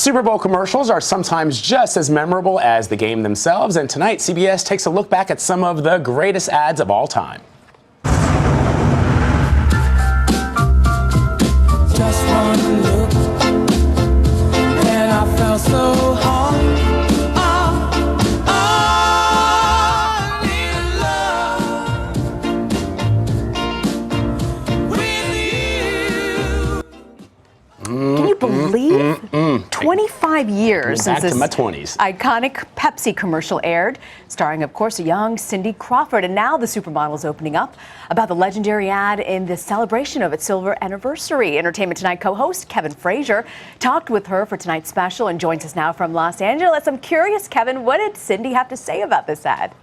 Super Bowl commercials are sometimes just as memorable as the game themselves, and tonight CBS takes a look back at some of the greatest ads of all time. Just one look, and I felt so hard. Can you believe 25 years Back since to this my 20s. iconic Pepsi commercial aired, starring, of course, a young Cindy Crawford. And now the supermodel is opening up about the legendary ad in the celebration of its silver anniversary. Entertainment Tonight co-host Kevin Frazier talked with her for tonight's special and joins us now from Los Angeles. I'm curious, Kevin, what did Cindy have to say about this ad?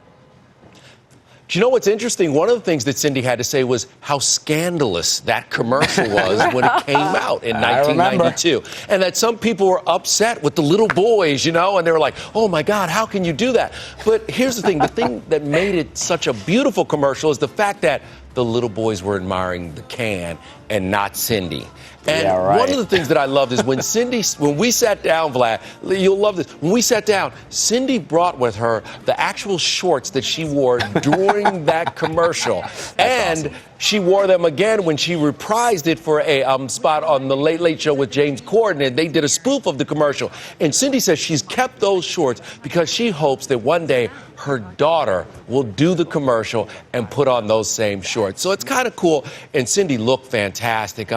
Do you know what's interesting? One of the things that Cindy had to say was how scandalous that commercial was when it came out in 1992. And that some people were upset with the little boys, you know, and they were like, oh my God, how can you do that? But here's the thing that made it such a beautiful commercial is the fact that the little boys were admiring the can and not Cindy. And one of the things that I loved is when we sat down, Vlad, you'll love this. When we sat down, Cindy brought with her the actual shorts that she wore during that commercial. And awesome. She wore them again when she reprised it for a spot on the Late Late Show with James Corden, and they did a spoof of the commercial. And Cindy says she's kept those shorts because she hopes that one day her daughter will do the commercial and put on those same shorts. So it's kind of cool, and Cindy looked fantastic.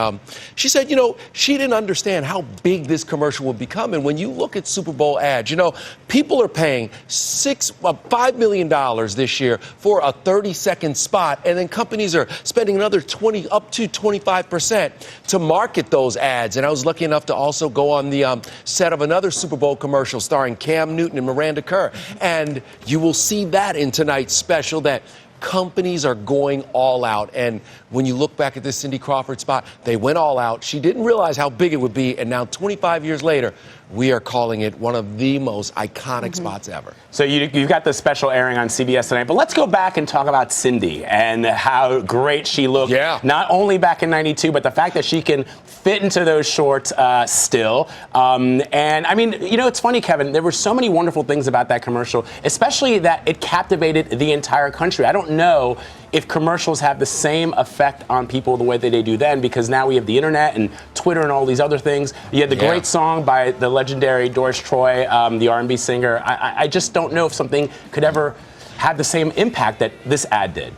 She said, you know, she didn't understand how big this commercial would become. And when you look at Super Bowl ads, you know, people are paying $5 million this year for a 30-second spot, and then companies are spending another up to 25% to market those ads. And I was lucky enough to also go on the set of another Super Bowl commercial starring Cam Newton and Miranda Kerr. And you will see that in tonight's special, that companies are going all out. And when you look back at this Cindy Crawford spot, they went all out. She didn't realize how big it would be. And now 25 years later, we are calling it one of the most iconic spots ever. So you've got the special airing on CBS tonight, but let's go back and talk about Cindy and how great she looked. Yeah. Not only back in '92, but the fact that she can fit into those shorts still. And I mean, you know, it's funny, Kevin, there were so many wonderful things about that commercial, especially that it captivated the entire country. I don't know if commercials have the same effect on people the way that they do then, because now we have the internet and Twitter and all these other things. You had the great song by the legendary Doris Troy, the R&B singer. I just don't know if something could ever have the same impact that this ad did.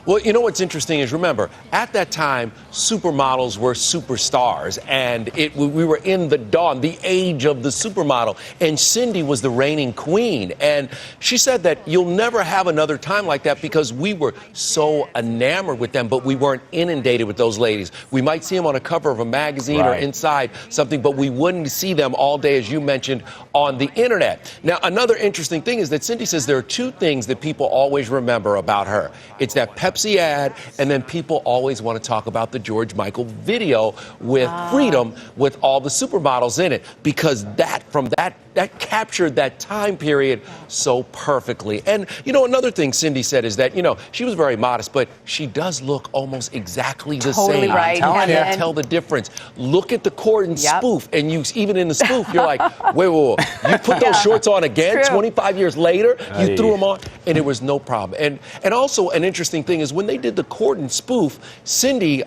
Well, you know what's interesting is, remember, at that time, supermodels were superstars, and we were in the dawn, the age of the supermodel, and Cindy was the reigning queen. And she said that you'll never have another time like that because we were so enamored with them, but we weren't inundated with those ladies. We might see them on a cover of a magazine or inside something, but we wouldn't see them all day, as you mentioned, on the internet. Now, another interesting thing is that Cindy says there are two things that people always remember about her. It's that Pepsi ad, and then people always want to talk about the George Michael video with Freedom with all the supermodels in it, because that captured that time period so perfectly. And, you know, another thing Cindy said is that, you know, she was very modest, but she does look almost exactly the same. Right. I can't tell the difference. Look at the Corden spoof, and even in the spoof, you're like, wait. You put those shorts on again 25 years later, you threw them on, and it was no problem. And also an interesting thing is when they did the Corden spoof, Cindy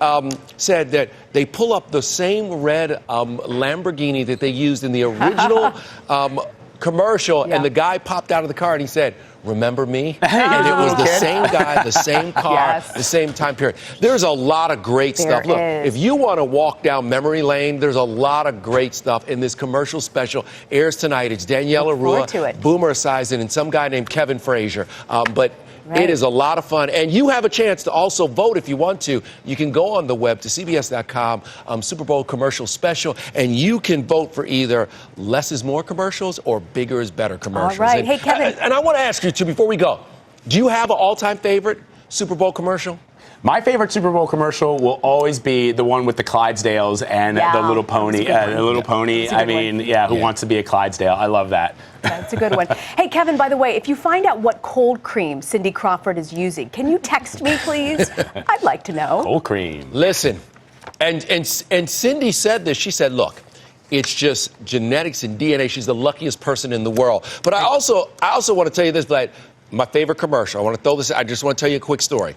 said that they pull up the same red Lamborghini that they used in the original commercial, and the guy popped out of the car and he said, "Remember me?" And it was the same guy, the same car, the same time period. There's a lot of great stuff. Look, if you want to walk down memory lane, there's a lot of great stuff in this commercial special. Airs tonight. It's Danielle Arua, Boomer Esiason, and some guy named Kevin Frazier. But it is a lot of fun. And you have a chance to also vote if you want to. You can go on the web to CBS.com, Super Bowl commercial special, and you can vote for either less is more commercials or bigger is better commercials. All right. Hey, Kevin. And I want to ask you, too, before we go, do you have an all-time favorite Super Bowl commercial? My favorite Super Bowl commercial will always be the one with the Clydesdales and the little pony. The little pony. I mean, who wants to be a Clydesdale? I love that. That's a good one. Hey, Kevin, by the way, if you find out what cold cream Cindy Crawford is using, can you text me, please? I'd like to know. Cold cream. Listen, and Cindy said this. She said, look, It's just genetics and DNA. She's the luckiest person in the world. But I also want to tell you this, but my favorite commercial. I want to throw this. I just want to tell you a quick story.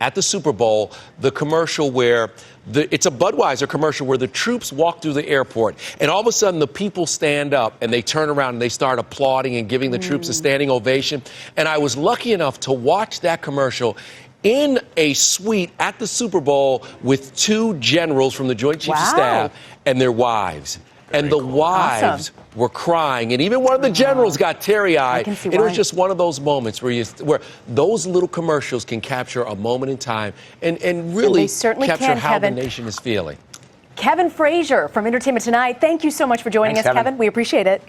At the Super Bowl, the commercial where it's a Budweiser commercial where the troops walk through the airport, and all of a sudden the people stand up and they turn around and they start applauding and giving the troops a standing ovation. And I was lucky enough to watch that commercial in a suite at the Super Bowl with 2 generals from the Joint Chiefs of Staff and their wives. And the wives were crying, and even one of the generals got teary-eyed. It was just one of those moments where those little commercials can capture a moment in time and really capture how the nation is feeling. Kevin Frazier from Entertainment Tonight, thank you so much for joining us, Kevin. We appreciate it.